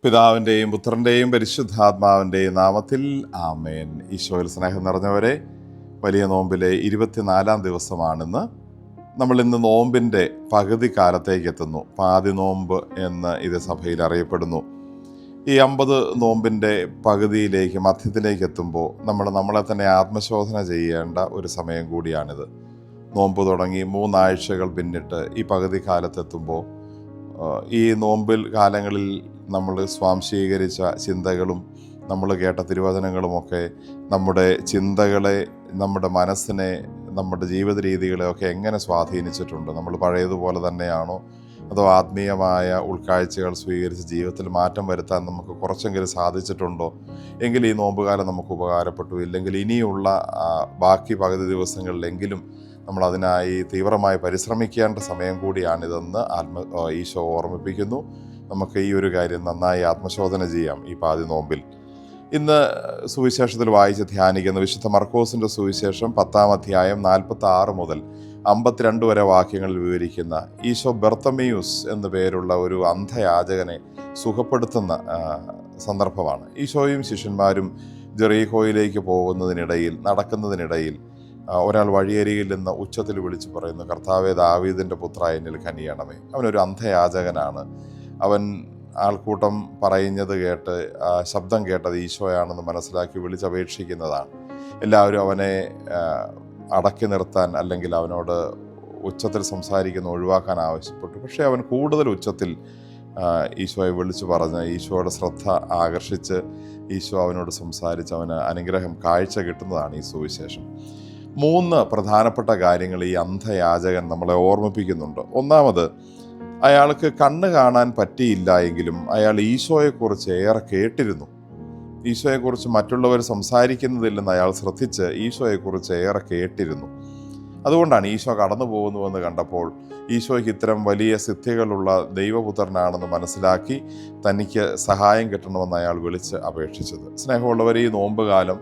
പിതാവിൻ്റെയും പുത്രൻ്റെയും പരിശുദ്ധാത്മാവിൻ്റെയും നാമത്തിൽ ആമേൻ. ഈശോയിൽ സ്നേഹം നിറഞ്ഞവരെ, വലിയ നോമ്പിലെ 24-ാം ദിവസമാണിന്ന്. നമ്മളിന്ന് നോമ്പിൻ്റെ പകുതി കാലത്തേക്ക് എത്തുന്നു. പാതി നോമ്പ് എന്ന് ഇത് സഭയിൽ അറിയപ്പെടുന്നു. ഈ 50 നോമ്പിൻ്റെ പകുതിയിലേക്ക് മധ്യത്തിലേക്ക് എത്തുമ്പോൾ നമ്മളെ തന്നെ ആത്മശോധന ചെയ്യേണ്ട ഒരു സമയം കൂടിയാണിത്. നോമ്പ് തുടങ്ങി 3 ആഴ്ചകൾ പിന്നിട്ട് ഈ പകുതി കാലത്തെത്തുമ്പോൾ ഈ നോമ്പിൽ കാലങ്ങളിൽ നമ്മൾ സ്വാംശീകരിച്ച ചിന്തകളും നമ്മൾ കേട്ട തിരുവചനങ്ങളുമൊക്കെ നമ്മുടെ ചിന്തകളെ, നമ്മുടെ മനസ്സിനെ, നമ്മുടെ ജീവിത രീതികളെയൊക്കെ എങ്ങനെ സ്വാധീനിച്ചിട്ടുണ്ട്? നമ്മൾ പഴയതുപോലെ തന്നെയാണോ, അതോ ആത്മീയമായ ഉൾക്കാഴ്ചകൾ സ്വീകരിച്ച് ജീവിതത്തിൽ മാറ്റം വരുത്താൻ നമുക്ക് കുറച്ചെങ്കിലും സാധിച്ചിട്ടുണ്ടോ? എങ്കിൽ ഈ നോമ്പുകാലം നമുക്ക് ഉപകാരപ്പെട്ടു. ഇല്ലെങ്കിൽ ഇനിയുള്ള ബാക്കി പകുതി ദിവസങ്ങളിലെങ്കിലും നമ്മൾ അതിനായി തീവ്രമായി പരിശ്രമിക്കേണ്ട സമയം കൂടിയാണിതെന്ന് ഈശോ ഓർമ്മിപ്പിക്കുന്നു. നമുക്ക് ഈ ഒരു കാര്യം നന്നായി ആത്മശോധന ചെയ്യാം ഈ പാതി നോമ്പിൽ. ഇന്ന് സുവിശേഷത്തിൽ വായിച്ച് ധ്യാനിക്കുന്ന വിശുദ്ധ മർക്കോസിൻ്റെ സുവിശേഷം 10-ാം അധ്യായം 46 മുതൽ 52 വരെ വാക്യങ്ങളിൽ വിവരിക്കുന്ന ഈശോ ബർത്തമീയൂസ് എന്നു പേരുള്ള ഒരു അന്ധയാചകനെ സുഖപ്പെടുത്തുന്ന സന്ദർഭമാണ്. ഈശോയും ശിഷ്യന്മാരും ജെറീക്കോയിലേക്ക് നടക്കുന്നതിനിടയിൽ ഒരാൾ വഴിയരികിൽ നിന്ന് ഉച്ചത്തിൽ വിളിച്ചു പറയുന്നു, കർത്താവേ, ദാവീദിൻ്റെ പുത്ര, എന്നിൽ കനിയണമേ. അവനൊരു അന്ധയാചകനാണ്. അവൻ ആൾക്കൂട്ടം പറയുന്നത് കേട്ട് ശബ്ദം കേട്ടത് ഈശോയാണെന്ന് മനസ്സിലാക്കി വിളിച്ചപേക്ഷിക്കുന്നതാണ്. എല്ലാവരും അവനെ അടക്കി നിർത്താൻ, അല്ലെങ്കിൽ അവനോട് ഉച്ചത്തിൽ സംസാരിക്കുന്ന ഒഴിവാക്കാൻ ആവശ്യപ്പെട്ടു. പക്ഷേ അവൻ കൂടുതൽ ഉച്ചത്തിൽ ഈശോയെ വിളിച്ചു പറഞ്ഞ് ഈശോയുടെ ശ്രദ്ധ ആകർഷിച്ച് ഈശോ അവനോട് സംസാരിച്ച് അവന് അനുഗ്രഹം കാഴ്ച കിട്ടുന്നതാണ് ഈ സുവിശേഷം. 3 പ്രധാനപ്പെട്ട കാര്യങ്ങൾ ഈ അന്ധയാചകൻ നമ്മളെ ഓർമ്മിപ്പിക്കുന്നുണ്ട്. ഒന്നാമത്, അയാൾക്ക് കണ്ണ് കാണാൻ പറ്റിയില്ല എങ്കിലും അയാൾ ഈശോയെക്കുറിച്ച് ഏറെ കേട്ടിരുന്നു. ഈശോയെക്കുറിച്ച് മറ്റുള്ളവർ സംസാരിക്കുന്നതില്ലെന്ന് അയാൾ ശ്രദ്ധിച്ച് ഈശോയെക്കുറിച്ച് ഏറെ കേട്ടിരുന്നു. അതുകൊണ്ടാണ് ഈശോ കടന്നു പോകുന്നുവെന്ന് കണ്ടപ്പോൾ ഈശോയ്ക്ക് ഇത്തരം വലിയ സിദ്ധികളുള്ള ദൈവപുത്രനാണെന്ന് മനസ്സിലാക്കി തനിക്ക് സഹായം കിട്ടണമെന്ന് അയാൾ വിളിച്ച് അപേക്ഷിച്ചത്. സ്നേഹമുള്ളവർ, ഈ നോമ്പുകാലം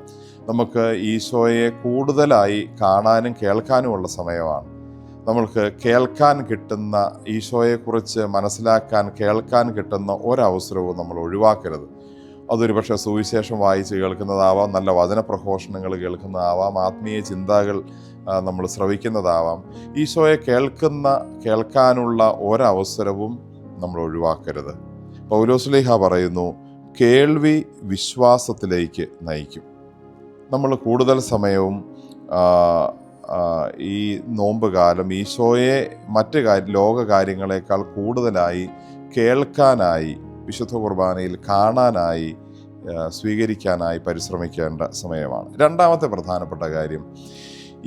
നമുക്ക് ഈശോയെ കൂടുതലായി കാണാനും കേൾക്കാനുമുള്ള സമയമാണ്. നമ്മൾക്ക് കേൾക്കാൻ കിട്ടുന്ന, ഈശോയെക്കുറിച്ച് മനസ്സിലാക്കാൻ, കേൾക്കാൻ കിട്ടുന്ന ഒരവസരവും നമ്മൾ ഒഴിവാക്കരുത്. അതൊരു പക്ഷേ സുവിശേഷം വായിച്ച് കേൾക്കുന്നതാവാം, നല്ല വചനപ്രഘോഷണങ്ങൾ കേൾക്കുന്നതാവാം, ആത്മീയ ചിന്തകൾ നമ്മൾ ശ്രവിക്കുന്നതാവാം. ഈശോയെ കേൾക്കാനുള്ള ഒരവസരവും നമ്മൾ ഒഴിവാക്കരുത്. പൗലോസ്ലീഹ പറയുന്നു, കേൾവി വിശ്വാസത്തിലേക്ക് നയിക്കും. നമ്മൾ കൂടുതൽ സമയവും ഈ നോമ്പ് കാലം ഈശോയെ മറ്റ് ലോക കാര്യങ്ങളെക്കാൾ കൂടുതലായി കേൾക്കാനായി, വിശുദ്ധ കുർബാനയിൽ കാണാനായി, സ്വീകരിക്കാനായി പരിശ്രമിക്കേണ്ട സമയമാണ്. രണ്ടാമത്തെ പ്രധാനപ്പെട്ട കാര്യം,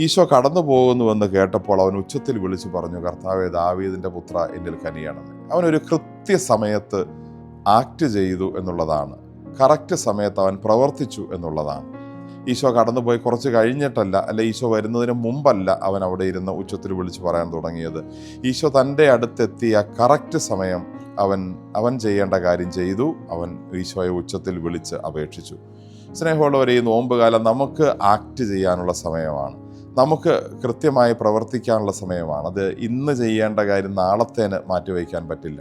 ഈശോ കടന്നു പോകുന്നുവെന്ന് കേട്ടപ്പോൾ അവൻ ഉച്ചത്തിൽ വിളിച്ചു പറഞ്ഞു, കർത്താവേ, ദാവീദിൻ്റെ പുത്ര, എന്നിൽ കനിയണമേ. അവനൊരു കൃത്യസമയത്ത് ആക്ട് ചെയ്തു എന്നുള്ളതാണ്. കറക്റ്റ് സമയത്ത് അവൻ പ്രവർത്തിച്ചു എന്നുള്ളതാണ്. ഈശോ കടന്നുപോയി കുറച്ച് കഴിഞ്ഞിട്ടല്ല, ഈശോ വരുന്നതിന് മുമ്പല്ല അവൻ അവിടെ ഇരുന്ന് ഉച്ചത്തിൽ വിളിച്ച് പറയാൻ തുടങ്ങിയത്. ഈശോ തൻ്റെ അടുത്തെത്തിയ കറക്റ്റ് സമയം അവൻ ചെയ്യേണ്ട കാര്യം ചെയ്തു. അവൻ ഈശോയെ ഉച്ചത്തിൽ വിളിച്ച് അപേക്ഷിച്ചു. സ്നേഹമുള്ളവരെ, ഈ നോമ്പുകാലം നമുക്ക് ആക്ട് ചെയ്യാനുള്ള സമയമാണ്. നമുക്ക് കൃത്യമായി പ്രവർത്തിക്കാനുള്ള സമയമാണ്. അത് ഇന്ന് ചെയ്യേണ്ട കാര്യം നാളത്തേന് മാറ്റിവെക്കാൻ പറ്റില്ല.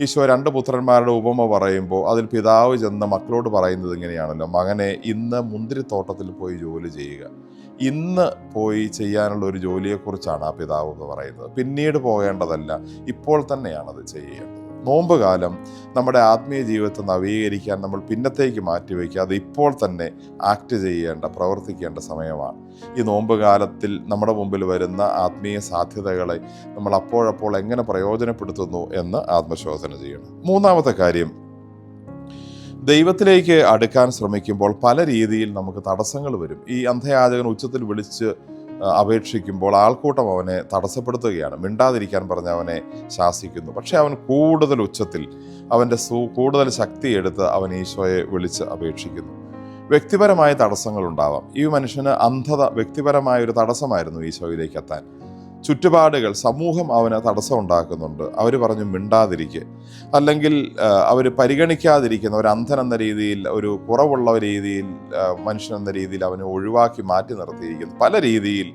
ഈശോ 2 പുത്രന്മാരുടെ ഉപമ പറയുമ്പോൾ അതിൽ പിതാവ് ചെന്ന് മക്കളോട് പറയുന്നത് ഇങ്ങനെയാണല്ലോ, മകനെ, ഇന്ന് മുന്തിരിത്തോട്ടത്തിൽ പോയി ജോലി ചെയ്യുക. ഇന്ന് പോയി ചെയ്യാനുള്ള ഒരു ജോലിയെക്കുറിച്ചാണ് ആ പിതാവ് എന്ന് പറയുന്നത്. പിന്നീട് പോകേണ്ടതല്ല, ഇപ്പോൾ തന്നെയാണത് ചെയ്യേണ്ടത്. നോമ്പുകാലം നമ്മുടെ ആത്മീയ ജീവിതത്തെ നവീകരിക്കാൻ നമ്മൾ പിന്നത്തേക്ക് മാറ്റിവെക്കുക. അത് ഇപ്പോൾ തന്നെ ആക്ട് ചെയ്യേണ്ട, പ്രവർത്തിക്കേണ്ട സമയമാണ്. ഈ നോമ്പുകാലത്തിൽ നമ്മുടെ മുമ്പിൽ വരുന്ന ആത്മീയ സാധ്യതകളെ നമ്മൾ അപ്പോഴപ്പോൾ എങ്ങനെ പ്രയോജനപ്പെടുത്തുന്നു എന്ന് ആത്മശോധന ചെയ്യണം. മൂന്നാമത്തെ കാര്യം, ദൈവത്തിലേക്ക് അടുക്കാൻ ശ്രമിക്കുമ്പോൾ പല രീതിയിൽ നമുക്ക് തടസ്സങ്ങൾ വരും. ഈ അന്ധയാചകൻ ഉച്ചത്തിൽ വിളിച്ച് അപേക്ഷിക്കുമ്പോൾ ആൾക്കൂട്ടം അവനെ തടസ്സപ്പെടുത്തുകയാണ്. മിണ്ടാതിരിക്കാൻ പറഞ്ഞ് അവനെ ശാസിക്കുന്നു. പക്ഷെ അവൻ കൂടുതൽ ഉച്ചത്തിൽ, അവൻ്റെ കൂടുതൽ ശക്തിയെടുത്ത് അവൻ ഈശോയെ വിളിച്ച് അപേക്ഷിക്കുന്നു. വ്യക്തിപരമായ തടസ്സങ്ങൾ ഉണ്ടാവാം. ഈ മനുഷ്യന് അന്ധത വ്യക്തിപരമായ ഒരു തടസ്സമായിരുന്നു ഈശോയിലേക്ക് എത്താൻ. ചുറ്റുപാടുകൾ, സമൂഹം അവന് തടസ്സം ഉണ്ടാക്കുന്നുണ്ട്. അവർ പറഞ്ഞു മിണ്ടാതിരിക്കുക, അല്ലെങ്കിൽ അവർ പരിഗണിക്കാതിരിക്കുന്ന, ഒരു അന്ധൻ എന്ന രീതിയിൽ, ഒരു കുറവുള്ള രീതിയിൽ, മനുഷ്യൻ എന്ന രീതിയിൽ അവനെ ഒഴിവാക്കി മാറ്റി നിർത്തിയിരിക്കുന്നു. പല രീതിയിൽ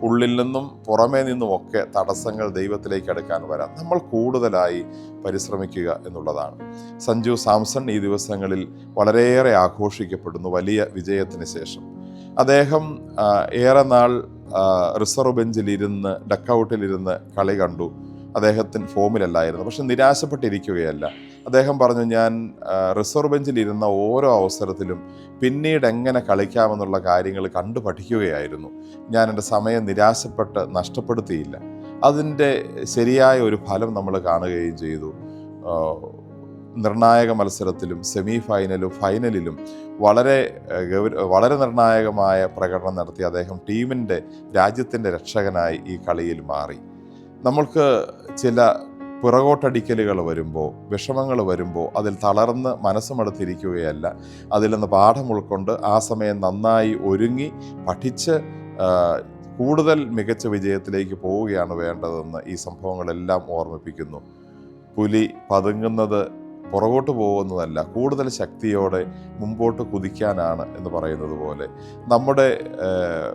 ഉള്ളിൽ നിന്നും പുറമേ നിന്നുമൊക്കെ തടസ്സങ്ങൾ ദൈവത്തിലേക്ക് അടുക്കാൻ വരാം. നമ്മൾ കൂടുതലായി പരിശ്രമിക്കുക എന്നുള്ളതാണ്. സഞ്ജു സാംസൺ ഈ ദിവസങ്ങളിൽ വളരെയേറെ ആഘോഷിക്കപ്പെടുന്നു വലിയ വിജയത്തിന് ശേഷം. അദ്ദേഹം ഏറെ നാൾ റിസർവ് ബെഞ്ചിലിരുന്ന് ഡക്കൗട്ടിലിരുന്ന് കളി കണ്ടു. അദ്ദേഹത്തിന് ഫോമിലല്ലായിരുന്നു. പക്ഷെ നിരാശപ്പെട്ടിരിക്കുകയല്ല. അദ്ദേഹം പറഞ്ഞു, ഞാൻ റിസർവ് ബെഞ്ചിലിരുന്ന ഓരോ അവസരത്തിലും പിന്നീട് എങ്ങനെ കളിക്കാമെന്നുള്ള കാര്യങ്ങൾ കണ്ടു പഠിക്കുകയായിരുന്നു. ഞാൻ എൻ്റെ സമയം നിരാശപ്പെട്ട് നഷ്ടപ്പെടുത്തിയില്ല. അതിൻ്റെ ശരിയായ ഒരു ഫലം നമ്മൾ കാണുകയും ചെയ്തു. നിർണായക മത്സരത്തിലും സെമി ഫൈനലും ഫൈനലിലും വളരെ നിർണായകമായ പ്രകടനം നടത്തി അദ്ദേഹം രാജ്യത്തിൻ്റെ രക്ഷകനായി ഈ കളിയിൽ മാറി. നമ്മൾക്ക് ചില പുറകോട്ടടിക്കലുകൾ വരുമ്പോൾ, വിഷമങ്ങൾ വരുമ്പോൾ അതിൽ തളർന്ന് മനസ്സുമടുത്തിരിക്കുകയല്ല, അതിൽ നിന്ന് പാഠം ഉൾക്കൊണ്ട് ആ സമയം നന്നായി ഒരുങ്ങി പഠിച്ച് കൂടുതൽ മികച്ച വിജയത്തിലേക്ക് പോവുകയാണ് വേണ്ടതെന്ന് ഈ സംഭവങ്ങളെല്ലാം ഓർമ്മിപ്പിക്കുന്നു. പുലി പതുങ്ങുന്നത് പുറകോട്ട് പോകുന്നതല്ല, കൂടുതൽ ശക്തിയോടെ മുമ്പോട്ട് കുതിക്കാനാണ് എന്ന് പറയുന്നത് പോലെ നമ്മുടെ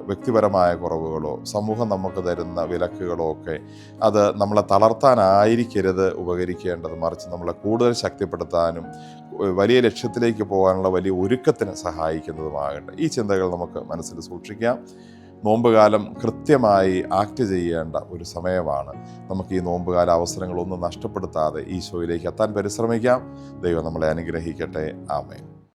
വ്യക്തിപരമായ കുറവുകളോ സമൂഹം നമുക്ക് തരുന്ന വിലക്കുകളോ ഒക്കെ അത് നമ്മളെ തളർത്താനായിരിക്കരുത് ഉപകരിക്കേണ്ടത്, മറിച്ച് നമ്മളെ കൂടുതൽ ശക്തിപ്പെടുത്താനും വലിയ ലക്ഷ്യത്തിലേക്ക് പോകാനുള്ള വലിയ ഒരുക്കത്തിന് സഹായിക്കുന്നതുമാകട്ടെ. ഈ ചിന്തകൾ നമുക്ക് മനസ്സിൽ സൂക്ഷിക്കാം. നോമ്പുകാലം കൃത്യമായി ആക്ട് ചെയ്യേണ്ട ഒരു സമയമാണ്. നമുക്ക് ഈ നോമ്പുകാല അവസരങ്ങളൊന്നും നഷ്ടപ്പെടുത്താതെ ഈശോയിലേക്ക് എത്താൻ പരിശ്രമിക്കാം. ദൈവം നമ്മളെ അനുഗ്രഹിക്കട്ടെ. ആമേൻ.